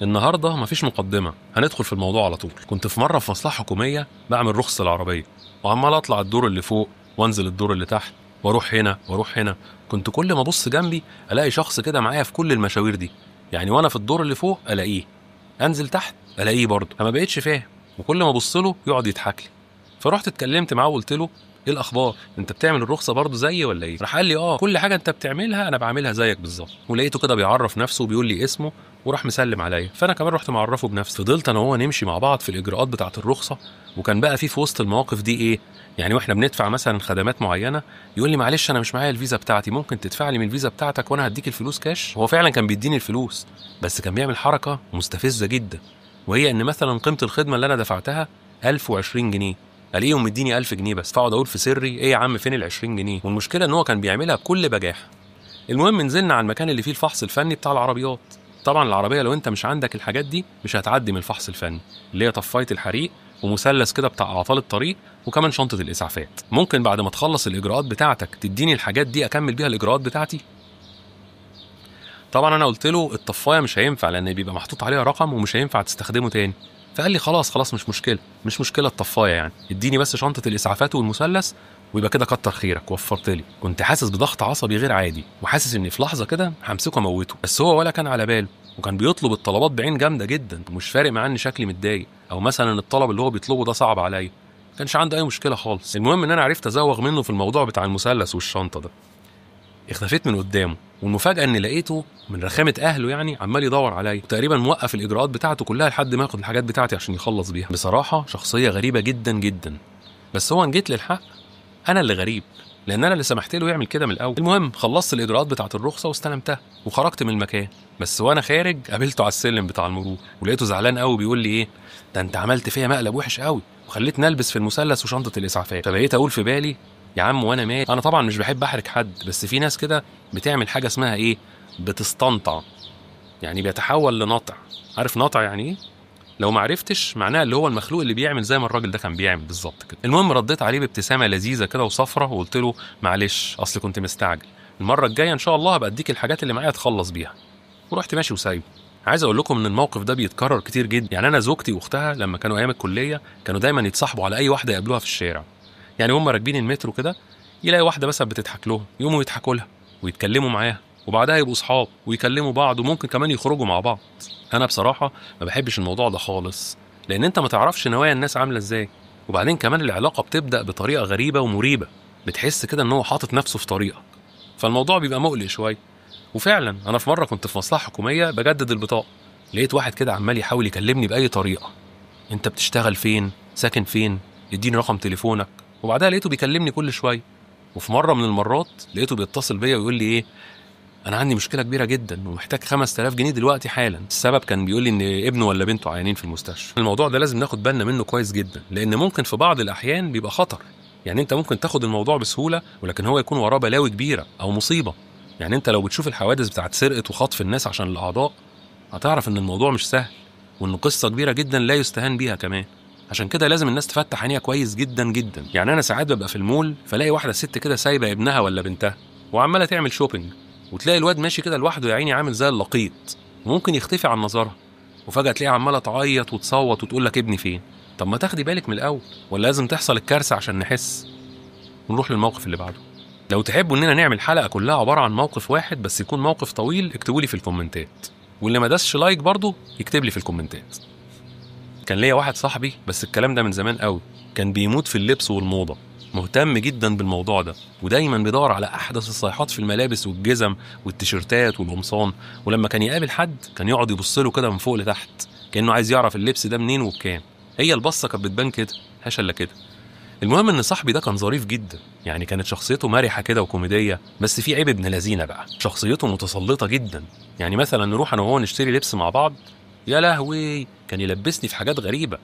النهارده مفيش مقدمه، هندخل في الموضوع على طول. كنت في مره في مصلحه حكوميه بعمل رخصه العربيه، وعمال اطلع الدور اللي فوق وانزل الدور اللي تحت، واروح هنا واروح هنا. كنت كل ما ابص جنبي الاقي شخص كده معايا في كل المشاوير دي. يعني وانا في الدور اللي فوق الاقيه، انزل تحت الاقيه برضه. فما بقتش فاهم، وكل ما ابص له يقعد يضحك لي. فرحت اتكلمت معاه وقلت له: ايه الاخبار؟ انت بتعمل الرخصه برضه زيي ولا ايه؟ راح قال لي: كل حاجه انت بتعملها انا بعملها زيك بالظبط. ولقيته كده بيعرف نفسه وبيقول لي اسمه، وراح مسلم عليا. فانا كمان رحت معرفه بنفسي. فضلت انا وهو نمشي مع بعض في الاجراءات بتاعه الرخصه. وكان بقى في وسط المواقف دي ايه، يعني واحنا بندفع مثلا خدمات معينه، يقول لي: معلش انا مش معايا الفيزا بتاعتي، ممكن تدفع لي من الفيزا بتاعتك وانا هديك الفلوس كاش. هو فعلا كان بيديني الفلوس، بس كان بيعمل حركه مستفزه جدا، وهي ان مثلا قيمه الخدمه اللي انا دفعتها 1020 جنيه، الاقيهم مديني 1000 جنيه بس. فاقعد اقول في سري: ايه يا عم، فين ال 20 جنيه؟ والمشكله ان هو كان بيعملها بكل بجاحه. المهم نزلنا على المكان اللي فيه الفحص الفني بتاع العربيات. طبعا العربيه لو انت مش عندك الحاجات دي مش هتعدي من الفحص الفني، اللي هي طفايه الحريق ومثلث كده بتاع اعطال الطريق، وكمان شنطه الاسعافات. ممكن بعد ما تخلص الاجراءات بتاعتك تديني الحاجات دي اكمل بيها الاجراءات بتاعتي؟ طبعا انا قلت له الطفايه مش هينفع، لان بيبقى محطوط عليها رقم ومش هينفع تستخدمه تاني. فقال لي: خلاص خلاص، مش مشكله، مش مشكله الطفايه، يعني اديني بس شنطه الاسعافات والمثلث ويبقى كده كتر خيرك، وفرت لي. كنت حاسس بضغط عصبي غير عادي، وحاسس اني في لحظه كده همسكه اموته، بس هو ولا كان على باله. وكان بيطلب الطلبات بعين جامده جدا، ومش فارق معاه ان شكلي متضايق، او مثلا الطلب اللي هو بيطلبه ده صعب عليا. ما كانش عنده اي مشكله خالص. المهم ان انا عرفت ازوغ منه في الموضوع بتاع المثلث والشنطه ده. اختفيت من قدامه، والمفاجاه ان لقيته من رخامه اهله يعني عمال يدور عليا، وتقريبا موقف الاجراءات بتاعته كلها لحد ما ياخد الحاجات بتاعتي عشان يخلص بيها. بصراحه شخصيه غريبه جدا جدا، بس هو ان جيت للحق انا اللي غريب، لان انا اللي سمحت له يعمل كده من الاول. المهم خلصت الاجراءات بتاعه الرخصه واستلمتها وخرجت من المكان. بس وانا خارج قابلته على السلم بتاع المرور، ولقيته زعلان قوي بيقول لي: ايه ده، انت عملت فيا مقلب وحش قوي وخليتني البس في المثلث وشنطه الاسعافات. فبقيت اقول في بالي: يا عم وانا مالي، انا طبعا مش بحب احرج حد، بس في ناس كده بتعمل حاجه اسمها ايه، بتستنطع، يعني بيتحول لنطع. عارف نطع يعني ايه؟ لو ما عرفتش معناها اللي هو المخلوق اللي بيعمل زي ما الراجل ده كان بيعمل بالظبط كده. المهم رديت عليه بابتسامه لذيذه كده وصفرة، وقلت له: معلش اصل كنت مستعجل، المره الجايه ان شاء الله هبقى اديك الحاجات اللي معايا تخلص بيها. ورحت ماشي وسايبه. عايز اقول لكم ان الموقف ده بيتكرر كتير جدا. يعني انا زوجتي واختها لما كانوا ايام الكليه كانوا دايما يتصاحبوا على اي واحده يقابلوها في الشارع. يعني هم راكبين المترو كده، يلاقي واحده مثلا بتضحك لهم، يقوموا يضحكوا لها ويتكلموا معاها، وبعدها يبقوا صحاب ويكلموا بعض، وممكن كمان يخرجوا مع بعض. انا بصراحه ما بحبش الموضوع ده خالص، لان انت ما تعرفش نوايا الناس عامله ازاي. وبعدين كمان العلاقه بتبدا بطريقه غريبه ومريبه، بتحس كده ان هو حاطط نفسه في طريقك، فالموضوع بيبقى مقلق شويه. وفعلا انا في مره كنت في مصلحه حكوميه بجدد البطاقه، لقيت واحد كده عمال يحاول يكلمني باي طريقه: انت بتشتغل فين، ساكن فين، اديني رقم تليفونك. وبعدها لقيته بيكلمني كل شويه. وفي مره من المرات لقيته بيتصل بيا ويقول لي: ايه، انا عندي مشكله كبيره جدا ومحتاج 5000 جنيه دلوقتي حالا. السبب كان بيقول لي ان ابنه ولا بنته عيانين في المستشفى. الموضوع ده لازم ناخد بالنا منه كويس جدا، لان ممكن في بعض الاحيان بيبقى خطر. يعني انت ممكن تاخد الموضوع بسهوله، ولكن هو يكون وراه بلاوي كبيره او مصيبه. يعني انت لو بتشوف الحوادث بتاعت سرقه وخطف الناس عشان الاعضاء، هتعرف ان الموضوع مش سهل، وان قصه كبيره جدا لا يستهان بيها كمان. عشان كده لازم الناس تفتح عينيها كويس جدا جدا. يعني انا ساعات ببقى في المول فلاقي واحده ست كده سايبه ابنها ولا بنتها وعماله تعمل شوبينج، وتلاقي الواد ماشي كده لوحده يا عيني عامل زي اللقيط، وممكن يختفي عن نظرها، وفجاه تلاقيها عماله تعيط وتصوت وتقول لك: ابني فين؟ طب ما تاخدي بالك من الاول، ولا لازم تحصل الكارثه عشان نحس؟ ونروح للموقف اللي بعده. لو تحبوا اننا نعمل حلقه كلها عباره عن موقف واحد بس يكون موقف طويل، اكتبوا لي في الكومنتات، واللي ما داسش لايك برضه يكتب لي في الكومنتات. كان ليا واحد صاحبي، بس الكلام ده من زمان قوي، كان بيموت في اللبس والموضه، مهتم جدا بالموضوع ده، ودايما بيدور على احدث الصيحات في الملابس والجزم والتيشيرتات والقمصان. ولما كان يقابل حد كان يقعد يبص له كده من فوق لتحت، كانه عايز يعرف اللبس ده منين وبكام. هي البصه كانت بتبان كده، هاش الا كده. المهم ان صاحبي ده كان ظريف جدا، يعني كانت شخصيته مرحه كده وكوميديه، بس في عيب ابن لذينه بقى، شخصيته متسلطه جدا. يعني مثلا نروح انا وهو نشتري لبس مع بعض، يا لهوي كان يلبسني في حاجات غريبه،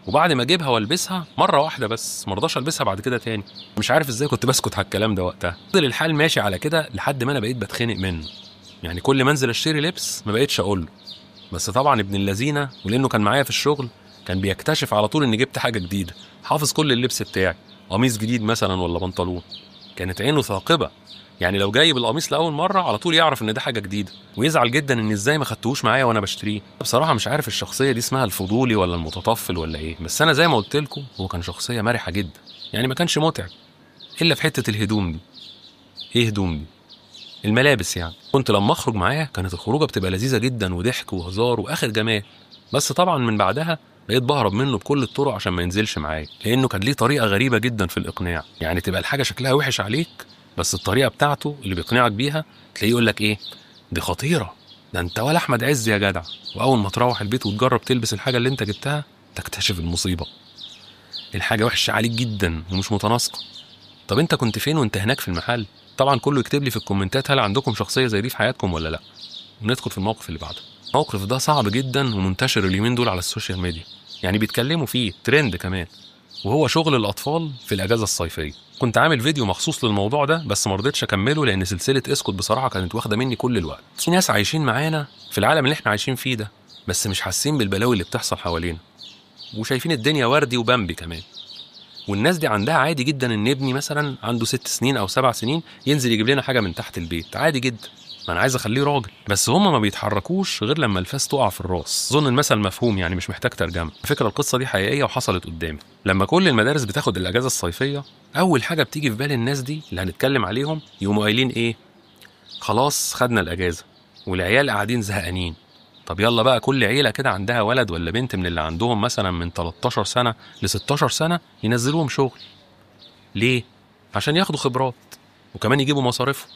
وبعد ما اجيبها والبسها مره واحده بس مرضاش البسها بعد كده تاني. مش عارف ازاي كنت بسكت على الكلام ده وقتها. فضل الحال ماشي على كده لحد ما انا بقيت بتخنق منه. يعني كل ما انزل اشتري لبس ما بقيتش اقول له، بس طبعا ابن اللذينه ولانه كان معايا في الشغل كان بيكتشف على طول اني جبت حاجه جديده، حافظ كل اللبس بتاعي، قميص جديد مثلا ولا بنطلون. كانت عينه ثاقبه، يعني لو جايب القميص لاول مره على طول يعرف ان ده حاجه جديده، ويزعل جدا ان ازاي ما خدتوش معايا وانا بشتريه. بصراحه مش عارف الشخصيه دي اسمها الفضولي ولا المتطفل ولا ايه، بس انا زي ما قلت لكم هو كان شخصيه مرحه جدا، يعني ما كانش متعب الا في حته الهدوم دي. ايه هدوم دي؟ الملابس يعني. كنت لما اخرج معاه كانت الخروجه بتبقى لذيذه جدا وضحك وهزار واخر جمال، بس طبعا من بعدها بقيت بهرب منه بكل الطرق عشان ما ينزلش معايا، لانه كان ليه طريقه غريبه جدا في الاقناع. يعني تبقى الحاجه شكلها وحش عليك بس الطريقه بتاعته اللي بيقنعك بيها تلاقيه يقول لك ايه، دي خطيره، ده انت ولا احمد عز يا جدع. واول ما تروح البيت وتجرب تلبس الحاجه اللي انت جبتها تكتشف المصيبه، الحاجه وحشه عليك جدا ومش متناسقه. طب انت كنت فين وانت هناك في المحل؟ طبعا كله يكتب لي في الكومنتات هل عندكم شخصيه زي دي في حياتكم ولا لا. وندخل في الموقف اللي بعده. الموقف ده صعب جدا ومنتشر اليومين دول على السوشيال ميديا، يعني بيتكلموا فيه ترند كمان، وهو شغل الاطفال في الاجازه الصيفيه. كنت عامل فيديو مخصوص للموضوع ده بس ما رضيتش اكمله لان سلسله اسكت بصراحه كانت واخده مني كل الوقت. في ناس عايشين معانا في العالم اللي احنا عايشين فيه ده بس مش حاسين بالبلاوي اللي بتحصل حوالينا، وشايفين الدنيا وردي وبامبي كمان. والناس دي عندها عادي جدا ان ابني مثلا عنده 6 سنين او 7 سنين ينزل يجيب لنا حاجه من تحت البيت عادي جدا، ما انا عايز اخليه راجل. بس هم ما بيتحركوش غير لما الفاس تقع في الراس. اظن المثل مفهوم يعني مش محتاج ترجمه. فكره القصه دي حقيقيه وحصلت قدامي. لما كل المدارس بتاخد الاجازه الصيفيه اول حاجه بتيجي في بال الناس دي اللي هنتكلم عليهم يقوموا قايلين ايه، خلاص خدنا الاجازه والعيال قاعدين زهقانين، طب يلا بقى كل عيله كده عندها ولد ولا بنت من اللي عندهم مثلا من 13 سنه ل 16 سنه ينزلوهم شغل. ليه؟ عشان ياخدوا خبرات وكمان يجيبوا مصاريفهم،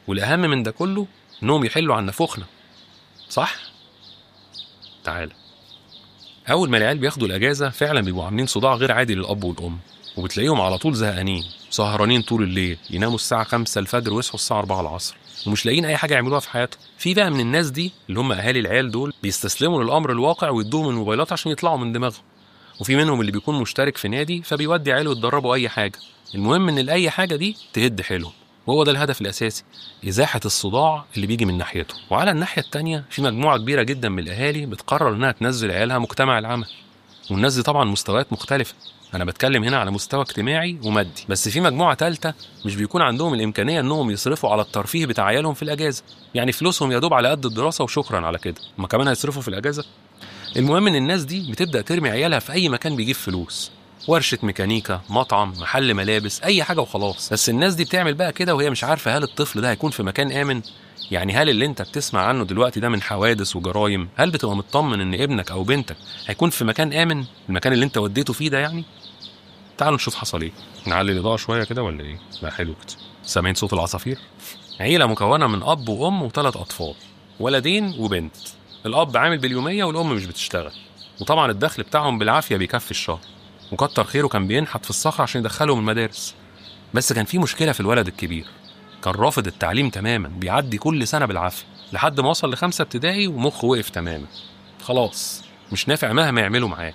والاهم من ده كله انهم يحلوا عن نفوخنا. صح؟ تعالى. اول ما العيال بياخدوا الاجازه فعلا بيبقوا عاملين صداع غير عادي للاب والام، وبتلاقيهم على طول زهقانين سهرانين طول الليل، يناموا الساعه 5 الفجر ويصحوا الساعه 4 العصر ومش لاقيين اي حاجه يعملوها في حياتهم. في بقى من الناس دي اللي هم اهالي العيال دول بيستسلموا للامر الواقع ويدوهم الموبايلات عشان يطلعوا من دماغهم، وفي منهم اللي بيكون مشترك في نادي فبيودي عياله يتدربوا اي حاجه، المهم ان اي حاجه دي تهد حيلهم، وهو ده الهدف الاساسي، ازاحه الصداع اللي بيجي من ناحيته. وعلى الناحيه التانيه في مجموعه كبيره جدا من الاهالي بتقرر انها تنزل عيالها مجتمع العمل، والناس دي طبعا مستويات مختلفه، انا بتكلم هنا على مستوى اجتماعي ومادي. بس في مجموعه ثالثه مش بيكون عندهم الامكانيه انهم يصرفوا على الترفيه بتاع عيالهم في الاجازه، يعني فلوسهم يا دوب على قد الدراسه وشكرا على كده، ما كمان هيصرفوا في الاجازه. المهم ان الناس دي بتبدا ترمي عيالها في اي مكان بيجيب فلوس، ورشه ميكانيكا، مطعم، محل ملابس، اي حاجه وخلاص. بس الناس دي بتعمل بقى كده وهي مش عارفه هل الطفل ده هيكون في مكان امن، يعني هل اللي انت بتسمع عنه دلوقتي ده من حوادث وجرايم، هل بتبقى مطمن ان ابنك او بنتك هيكون في مكان امن، المكان اللي انت وديته فيه ده يعني؟ تعالوا نشوف حصل ايه. نعلي الاضاءه شويه كده ولا ايه؟ لا حلو كده. سامعين صوت العصافير؟ عيله مكونه من اب وام وثلاث اطفال، ولدين وبنت. الاب عامل باليوميه والام مش بتشتغل، وطبعا الدخل بتاعهم بالعافيه بيكفي الشهر، وكتر خيره كان بينحت في الصخر عشان يدخلهم المدارس. بس كان في مشكله في الولد الكبير، كان رافض التعليم تماما، بيعدي كل سنه بالعافيه لحد ما وصل ل5 ابتدائي ومخه وقف تماما، خلاص مش نافع مهما يعملوا معاه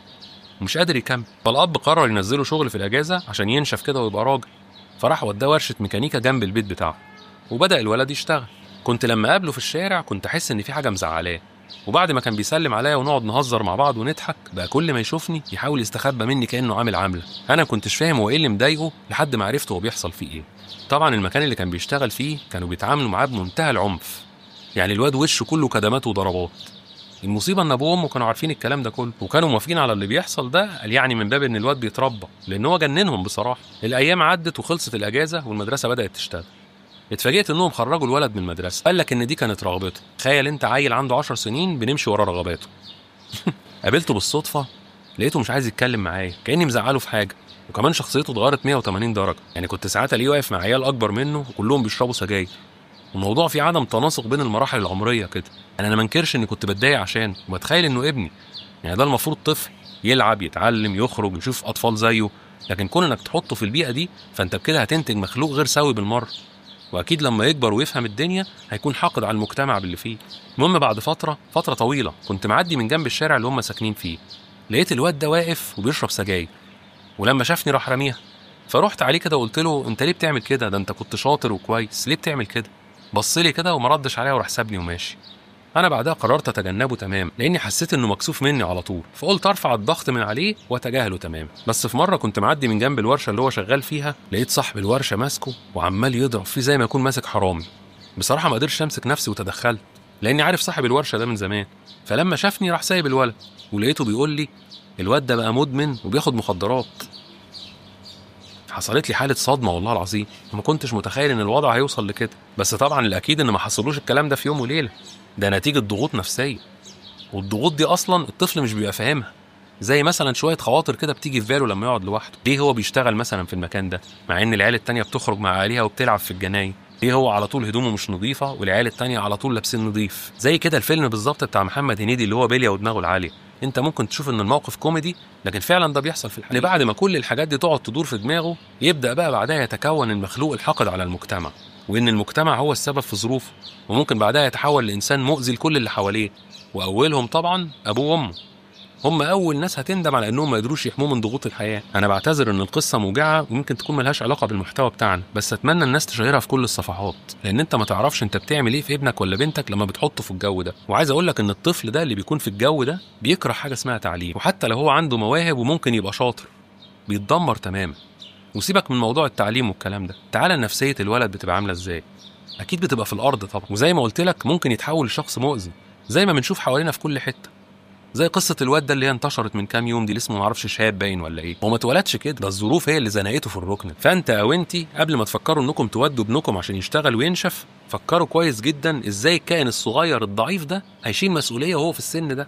ومش قادر يكمل. فالاب قرر ينزله شغل في الاجازه عشان ينشف كده ويبقى راجل، فراح وداه ورشه ميكانيكا جنب البيت بتاعه، وبدا الولد يشتغل. كنت لما اقابله في الشارع كنت احس ان في حاجه مزعلاه، وبعد ما كان بيسلم عليا ونقعد نهزر مع بعض ونضحك بقى كل ما يشوفني يحاول يستخبى مني كانه عامل عامله. انا كنتش فاهم هو ايه اللي مضايقه لحد ما عرفت هو بيحصل فيه ايه. طبعا المكان اللي كان بيشتغل فيه كانوا بيتعاملوا معاه بمنتهى العنف، يعني الواد وشه كله كدمات وضربات. المصيبه ان ابوه وامه كانوا عارفين الكلام ده كله وكانوا موافقين على اللي بيحصل ده، يعني من باب ان الواد بيتربى، لان هو جننهم بصراحه. الايام عدت وخلصت الاجازه والمدرسه بدات تشتغل. اتفاجئت انهم خرجوا الولد من المدرسه، قال لك ان دي كانت رغبته. تخيل انت عيل عنده 10 سنين بنمشي ورا رغباته. قابلته بالصدفه لقيته مش عايز يتكلم معايا، كاني مزعله في حاجه، وكمان شخصيته اتغيرت 180 درجه. يعني كنت ساعات الاقيه واقف مع عيال اكبر منه وكلهم بيشربوا سجاير، والموضوع فيه عدم تناسق بين المراحل العمريه كده. انا ما انكرش اني كنت بتضايق عشان وبتخيل انه ابني، يعني ده المفروض طفل يلعب يتعلم يخرج يشوف اطفال زيه، لكن كون انك تحطه في البيئه دي فانت بكده هتنتج مخلوق غير سوي بالمره، واكيد لما يكبر ويفهم الدنيا هيكون حاقد على المجتمع باللي فيه. المهم بعد فتره طويله كنت معدي من جنب الشارع اللي هم ساكنين فيه، لقيت الواد ده واقف وبيشرب سجاير، ولما شافني راح رميها. فروحت عليه كده وقلت له انت ليه بتعمل كده؟ ده انت كنت شاطر وكويس، ليه بتعمل كده؟ بص لي كده وما ردش عليا وراح سابني وماشي. انا بعدها قررت اتجنبه تمام لاني حسيت انه مكسوف مني على طول، فقلت ارفع الضغط من عليه واتجاهله تمام. بس في مره كنت معدي من جنب الورشه اللي هو شغال فيها، لقيت صاحب الورشه ماسكه وعمال يضرب فيه زي ما يكون ماسك حرامي. بصراحه ما قدرتش امسك نفسي وتدخلت لاني عارف صاحب الورشه ده من زمان، فلما شافني راح سايب الولد، ولقيته بيقول لي الواد ده بقى مدمن وبياخد مخدرات. حصلت لي حاله صدمه والله العظيم، ما كنتش متخيل ان الوضع هيوصل لكده. بس طبعا الاكيد ان ما حصلوش الكلام ده في يوم وليله، ده نتيجه ضغوط نفسيه، والضغوط دي اصلا الطفل مش بيبقى فاهمها. زي مثلا شويه خواطر كده بتيجي في باله لما يقعد لوحده، ليه هو بيشتغل مثلا في المكان ده مع ان العيال التانيه بتخرج مع اهاليها وبتلعب في الجناين، ليه هو على طول هدومه مش نظيفه والعيال التانيه على طول لابسين نظيف. زي كده الفيلم بالظبط بتاع محمد هنيدي اللي هو بيليا ودماغه العاليه، انت ممكن تشوف ان الموقف كوميدي لكن فعلا ده بيحصل في الحقيقه. بعد ما كل الحاجات دي تقعد تدور في دماغه، يبدا بقى بعدها يتكون المخلوق الحاقد على المجتمع، وان المجتمع هو السبب في ظروفه، وممكن بعدها يتحول لانسان مؤذي لكل اللي حواليه، واولهم طبعا ابوه وامه. هم اول ناس هتندم على انهم ما قدروش يحموه من ضغوط الحياه. انا بعتذر ان القصه موجعه وممكن تكون ملهاش علاقه بالمحتوى بتاعنا، بس اتمنى الناس تشيرها في كل الصفحات، لان انت ما تعرفش انت بتعمل ايه في ابنك ولا بنتك لما بتحطه في الجو ده. وعايز اقول لك ان الطفل ده اللي بيكون في الجو ده بيكره حاجه اسمها تعليم، وحتى لو هو عنده مواهب وممكن يبقى شاطر بيتدمر تماما. وسيبك من موضوع التعليم والكلام ده، تعالى نفسيه الولد بتبقى عامله ازاي؟ اكيد بتبقى في الارض طبعا، وزي ما قلت لك ممكن يتحول لشخص مؤذي زي ما بنشوف حوالينا في كل حته. زي قصة الواد ده اللي هي انتشرت من كام يوم دي، اللي اسمه معرفش شهاب باين ولا ايه. هو ما اتولدش كده، ده الظروف هي اللي زنقته في الركن. فانت او انتي قبل ما تفكروا انكم تودوا ابنكم عشان يشتغل وينشف، فكروا كويس جدا ازاي الكائن الصغير الضعيف ده هيشيل مسؤولية وهو في السن ده.